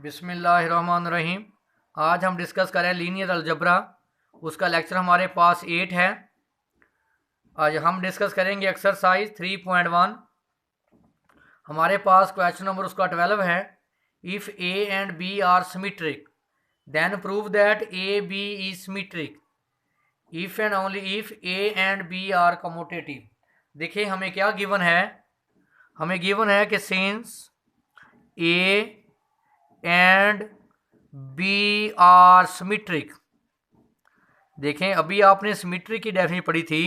बिस्मिल्लाहिर्रहमानिर्रहीम। आज हम डिस्कस करें लीनियर अलजबरा। उसका लेक्चर हमारे पास 8 है। आज हम डिस्कस करेंगे एक्सरसाइज 3.1। हमारे पास क्वेश्चन नंबर उसका 12 है। If A and B are symmetric then prove that A B is symmetric if and only if A and B are commutative. देखिए हमें क्या गिवन है। हमें गिवन है कि since A and B are symmetric. देखें अभी आपने सिमेट्रिक की डेफिनेशन पढ़ी थी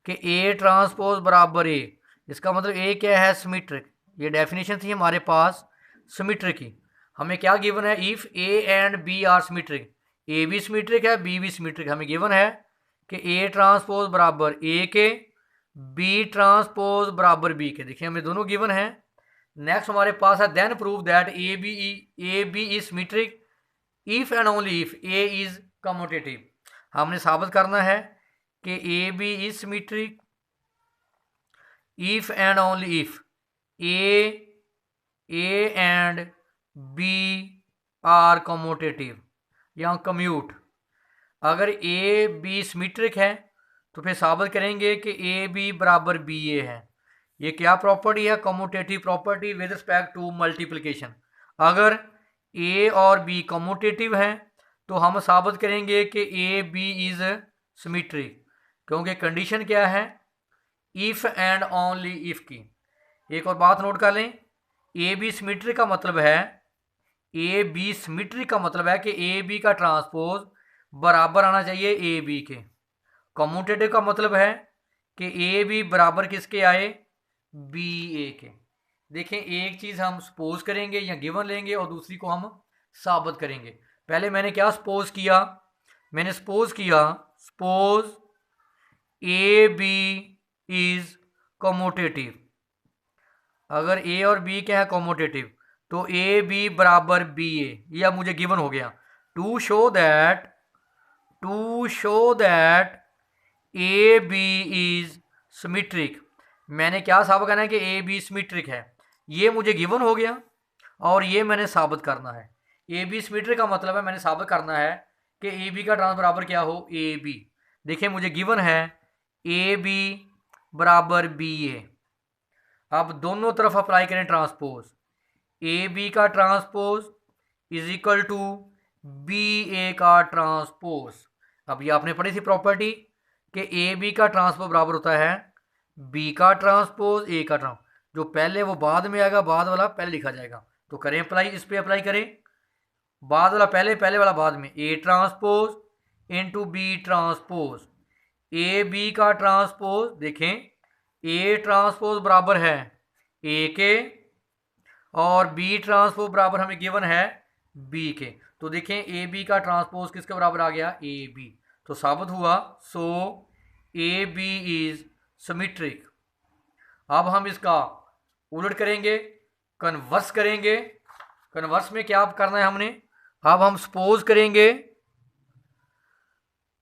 कि ए ट्रांसपोज बराबर ए। इसका मतलब ए क्या है? सिमेट्रिक। ये डेफिनेशन थी हमारे पास सिमेट्रिक की। हमें क्या गिवन है? If A and B are symmetric, A भी सिमेट्रिक है, बी भी सिमेट्रिक। हमें गिवन है कि ए ट्रांसपोज बराबर ए के, बी ट्रांसपोज बराबर बी के। देखिए हमें दोनों गिवन है। नेक्स्ट हमारे पास है then prove that A B is symmetric if and only if A is commutative. हमने साबित करना है कि A B is symmetric if and only if A and B are commutative या कम्यूट। अगर ए बी सिमेट्रिक है तो फिर साबित करेंगे कि ए बी बराबर बी ए है। ये क्या प्रॉपर्टी है? Commutative property with respect to multiplication. अगर ए और बी कम्यूटेटिव हैं तो हम साबित करेंगे कि ए बी इज सिमेट्रिक, क्योंकि कंडीशन क्या है? इफ एंड ओनली इफ की। एक और बात नोट कर लें, ए बी सिमेट्रिक का मतलब है, ए बी सिमेट्रिक का मतलब है कि ए बी का ट्रांसपोज बराबर आना चाहिए ए बी के। कम्यूटेटिव का मतलब है कि ए बी बराबर किसके आए? बी ए के। देखें एक चीज़ हम सपोज करेंगे या गिवन लेंगे और दूसरी को हम साबित करेंगे। पहले मैंने क्या सपोज किया? मैंने सपोज किया suppose A B is commutative. अगर ए और बी क्या है? कम्यूटेटिव, तो ए बी बराबर बी ए, यह मुझे गिवन हो गया। To show that A B is symmetric. मैंने क्या साबित करना है कि ए बी सिमेट्रिक है। ये मुझे गिवन हो गया और ये मैंने साबित करना है। ए बी सिमेट्रिक का मतलब है मैंने साबित करना है कि ए बी का ट्रांस बराबर क्या हो? A B. देखिए मुझे गिवन है ए बी बराबर बी ए। अब दोनों तरफ अप्लाई करें ट्रांसपोज। ए बी का transpose is equal to B A का ट्रांसपोज। अब ये आपने पढ़ी थी प्रॉपर्टी कि ए बी का ट्रांसपोज बराबर होता है बी का ट्रांसपोज ए का ट्रांसपोज। जो पहले वो बाद में आएगा, बाद वाला पहले लिखा जाएगा। तो करें अप्लाई, इस पे अप्लाई करें। बाद वाला पहले, पहले वाला बाद में। A transpose into B transpose. A B का ट्रांसपोज, देखें ए ट्रांसपोज बराबर है ए के और बी ट्रांसपोज बराबर हमें गिवन है बी के। तो देखें ए बी का ट्रांसपोज किसके बराबर आ गया? A B. तो साबित हुआ so A B is symmetric. अब हम इसका उलट करेंगे, कन्वर्स करेंगे। कन्वर्स में क्या करना है हमने? अब हम सपोज करेंगे,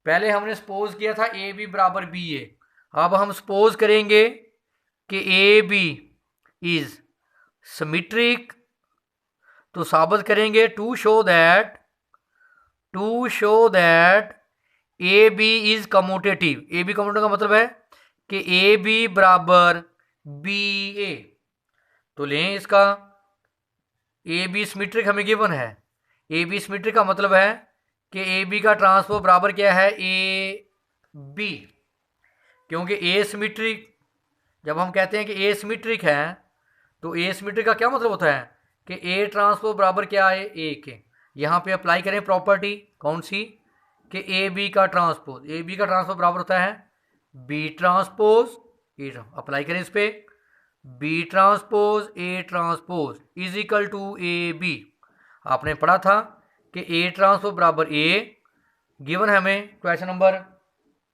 पहले हमने सपोज किया था ए बी बराबर बी ए। अब हम सपोज करेंगे कि ए बी इज सिमेट्रिक। तो साबित करेंगे to show that A B is commutative. A B commutative का मतलब है कि ए बी बराबर बी ए। तो लें इसका ए बी सिमेट्रिक हमें गिवन है। ए बी सिमेट्रिक का मतलब है कि ए बी का ट्रांसपोज बराबर क्या है? A B. क्योंकि ए सिमेट्रिक, जब हम कहते हैं कि ए सिमेट्रिक है तो ए सिमेट्रिक का क्या मतलब होता है कि ए ट्रांसपोज बराबर क्या है? ए के। यहाँ पे अप्लाई करें प्रॉपर्टी कौन सी? कि ए बी का ट्रांसपोज, ए बी का ट्रांसपोज बराबर होता है बी ट्रांसपोज ए। अप्लाई करें इस पे, B transpose A transpose is equal to A B. आपने पढ़ा था कि ए ट्रांसपोज बराबर ए, गिवन है हमें क्वेश्चन नंबर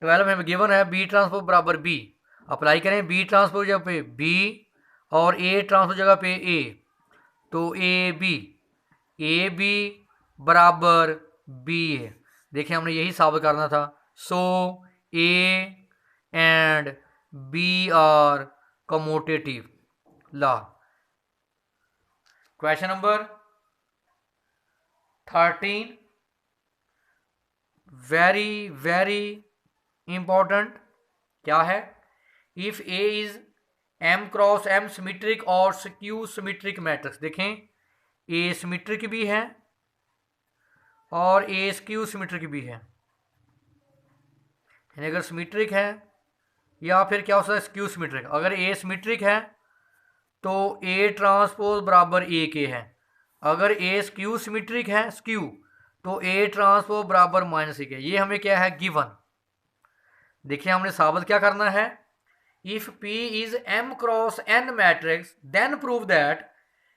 12 में गिवन है बी ट्रांसपोज बराबर बी। अप्लाई करें बी ट्रांसपोज जगह पे बी और ए ट्रांसपोज जगह पे ए। तो ए बी बराबर बी है। देखिए हमने यही साबित करना था। So A and B are commutative law. Question number 13 very very important क्या है, if A is M cross M symmetric और स्क्यू सिमेट्रिक मैट्रिक्स। देखें ए सिमेट्रिक भी है और ए स्क्यू सिमेट्रिक भी है, यानी अगर सिमेट्रिक है या फिर क्या हो सकता है स्क्यू सिमेट्रिक। अगर ए सिमेट्रिक है तो ए ट्रांसपोज बराबर ए के है, अगर ए स्क्यू सिमेट्रिक है स्क्यू तो ए ट्रांसपोज बराबर माइनस ए के। ये हमें क्या है गिवन। देखिए हमने साबित क्या करना है, if P is M cross N matrix then prove that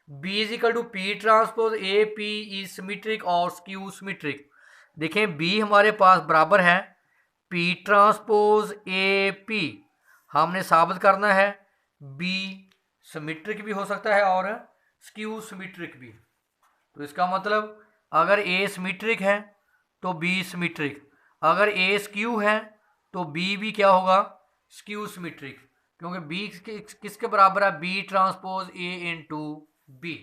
B is equal to P transpose A P is symmetric और स्क्यू सिमेट्रिक। देखें B हमारे पास बराबर है P ट्रांसपोज A P, हमने साबित करना है B सिमेट्रिक भी हो सकता है और स्क्यू सिमेट्रिक भी। तो इसका मतलब अगर A सिमेट्रिक है तो B सिमेट्रिक, अगर A स्क्यू है तो B भी क्या होगा स्क्यू सिमेट्रिक, क्योंकि B किसके बराबर है B transpose A into B।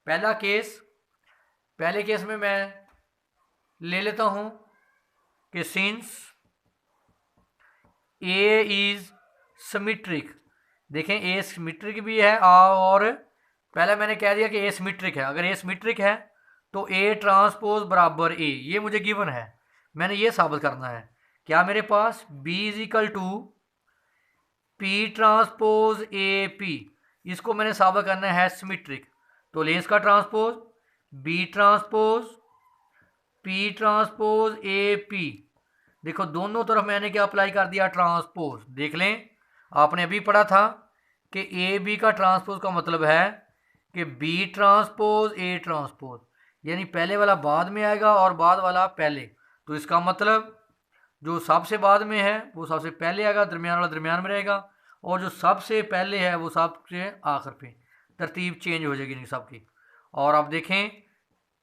पहले केस में मैं ले लेता हूं कि सिंस A इज सिमेट्रिक, देखें A सिमेट्रिक भी है और पहले मैंने कह दिया कि A सिमेट्रिक है, अगर A सिमेट्रिक है तो A ट्रांसपोज बराबर A, ये मुझे गिवन है, मैंने ये साबित करना है। क्या मेरे पास B is equal to P transpose A P, इसको मैंने साबित करना है सिमेट्रिक, तो लें इसका transpose B transpose P transpose A P। देखो दोनों तरफ मैंने क्या अप्लाई कर दिया ट्रांसपोज। देख लें आपने अभी पढ़ा था कि ए बी का ट्रांसपोज का मतलब है कि B ट्रांसपोज A ट्रांसपोज, यानी पहले वाला बाद में आएगा और बाद वाला पहले। तो इसका मतलब जो सबसे बाद में है वो सबसे पहले आएगा, दरमियान वाला दरमियान में रहेगा, और जो सबसे पहले है वो सबसे आखिर पे, तरतीब चेंज हो जाएगी नहीं सबकी। और अब देखें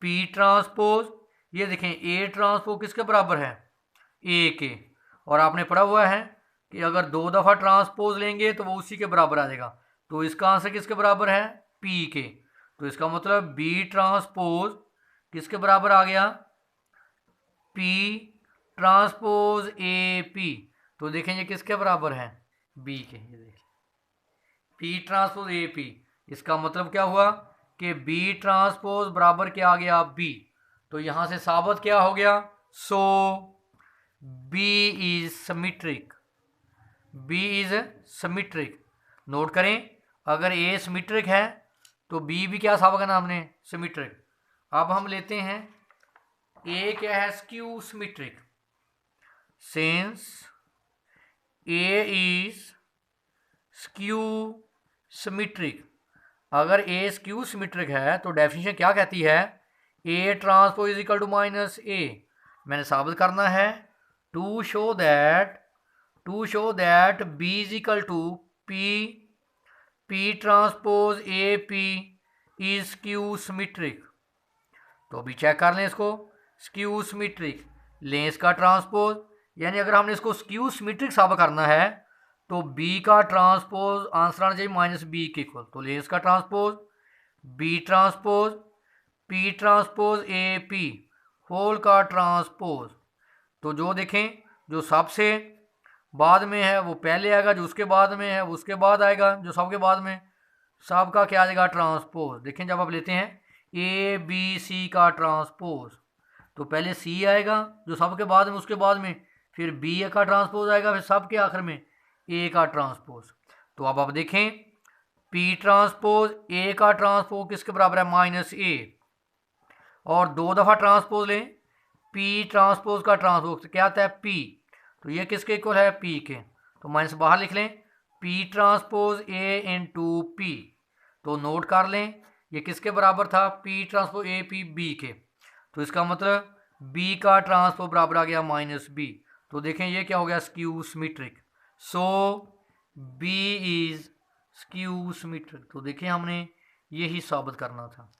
P ट्रांसपोज, ये देखें A ट्रांसपोज किसके बराबर है A के, और आपने पढ़ा हुआ है कि अगर 2 दफ़ा ट्रांसपोज लेंगे तो वो उसी के बराबर आ जाएगा, तो इसका आंसर किसके बराबर है P के। तो इसका मतलब B ट्रांसपोज किसके बराबर आ गया P ट्रांसपोज A P। तो देखें ये किसके बराबर है B के, ये देखिए P ट्रांसपोज A P। इसका मतलब क्या हुआ कि B ट्रांसपोज बराबर क्या आ गया B। तो यहां से साबित क्या हो गया, सो B is symmetric, B is symmetric. Note करें अगर A सिमेट्रिक है तो B भी क्या साबित करना हमने सिमेट्रिक। अब हम लेते हैं A क्या है skew symmetric, since A is skew symmetric, अगर A स्क्यू सिमेट्रिक है तो डेफिनेशन क्या कहती है A transpose is equal to minus A। मैंने साबित करना है to show that B is equal to P transpose A P is skew symmetric. तो अभी चेक कर लें इसको, स्क्यू सिमेट्रिक लें इसका ट्रांसपोज, यानी अगर हमने इसको स्क्यू सिमेट्रिक साबित करना है तो B का ट्रांसपोज आंसर आना चाहिए माइनस B के इक्वल। तो लें इसका transpose B transpose P transpose A P whole का ट्रांसपोज। तो जो देखें जो सबसे बाद में है वो पहले आएगा, जो उसके बाद में है वो उसके बाद आएगा, जो सबके बाद में सबका क्या आ जाएगा ट्रांसपोज। देखें जब आप लेते हैं A B C का ट्रांसपोज तो पहले C आएगा जो सबके बाद में, उसके बाद में फिर B का ट्रांसपोज आएगा, फिर सबके आखिर में A का ट्रांसपोज। तो अब आप देखें P ट्रांसपोज A का ट्रांसपोज किसके बराबर है माइनस A, और 2 दफ़ा ट्रांसपोज लें P ट्रांसपोज का ट्रांसपोज क्या आता है P, तो ये किसके इक्वल है P के, तो माइनस बाहर लिख लें P transpose A into P। तो नोट कर लें ये किसके बराबर था P transpose A P B के, तो इसका मतलब B का ट्रांसपोज बराबर आ गया माइनस B। तो देखें ये क्या हो गया skew symmetric, so B is skew symmetric. तो देखें हमने यही साबित करना था।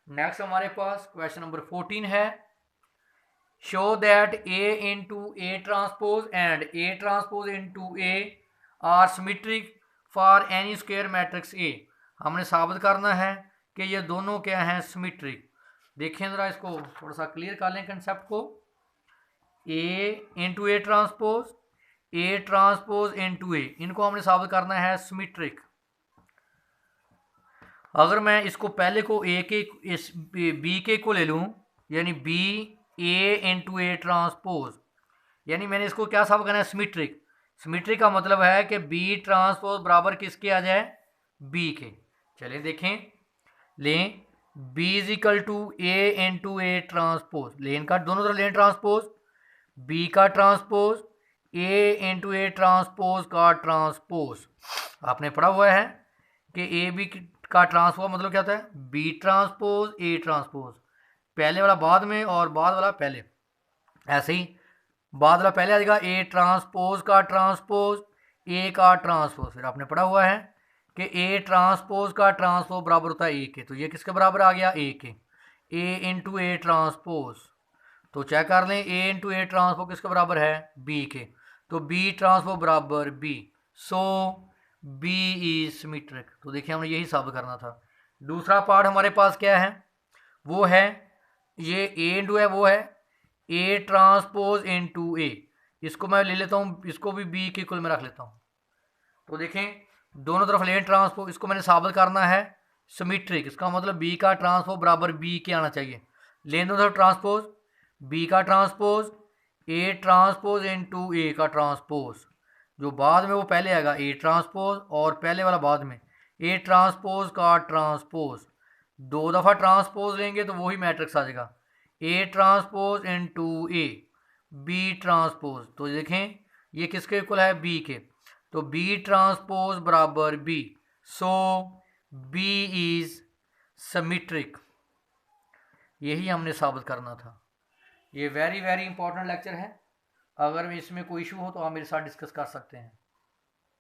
नेक्स्ट हमारे पास क्वेश्चन नंबर 14 है, show that A into A transpose and A transpose into A are symmetric for any square matrix A। हमने साबित करना है कि ये दोनों क्या हैं सिमेट्रिक। देखें ज़रा, इसको थोड़ा सा क्लियर कर लें कंसेप्ट को। ए इंटू ए ट्रांसपोज इंटू ए, इनको हमने साबित करना है सिमेट्रिक। अगर मैं इसको पहले को ए के इस बी के को ले लूँ, यानी B A into A transpose, यानी मैंने इसको क्या साबित करना है, सिमेट्रिक। सिमेट्रिक का मतलब है कि बी ट्रांसपोज बराबर किसके आ जाए, बी के। चलिए देखें, लें B is equal to A into A transpose, लेन का दोनों तरफ लेन ट्रांसपोज, बी का transpose A into A transpose का ट्रांसपोज। आपने पढ़ा हुआ है कि ए बी का ट्रांसपोज मतलब क्या होता है, बी ट्रांसपोज ए ट्रांसपोज, पहले वाला बाद में और बाद वाला पहले। ऐसे ही बाद वाला पहले आ जाएगा ए ट्रांसपोज का ट्रांसपोज ए का ट्रांसपोज। फिर आपने पढ़ा हुआ है कि ए ट्रांसपोज का ट्रांसपोज बराबर होता है ए के, तो ये किसके बराबर आ गया, ए के। ए इंटू ए ट्रांसपोज, तो चेक कर लें, ए इंटू ए ट्रांसपोज किसके बराबर है, बी के, तो बी ट्रांसपोज बराबर B, so B is symmetric. तो देखिए हमने यही साबित करना था। दूसरा पार्ट हमारे पास क्या है, वो है ये ए इंटू है, वो है ए ट्रांसपोज इंटू ए, इसको मैं ले लेता हूँ, इसको भी बी के इक्वल में रख लेता हूँ। तो देखें दोनों तरफ लेन ट्रांसपोज, इसको मैंने साबित करना है सिमेट्रिक, इसका मतलब बी का ट्रांसपोज बराबर बी के आना चाहिए। लेन दोनों तरफ ट्रांसपोज, बी का ट्रांसपोज ए ट्रांसपोज इंटू ए का ट्रांसपोज, जो बाद में वो पहले आएगा ए ट्रांसपोज और पहले वाला बाद में ए ट्रांसपोज का ट्रांसपोज। दो दफ़ा ट्रांसपोज लेंगे तो वही मैट्रिक्स आ जाएगा, A transpose into A B transpose. तो देखें ये किसके इक्वल है, बी के, तो बी ट्रांसपोज बराबर B, so B is symmetric. यही हमने साबित करना था। ये वेरी इंपॉर्टेंट लेक्चर है, अगर इसमें कोई इशू हो तो आप मेरे साथ डिस्कस कर सकते हैं।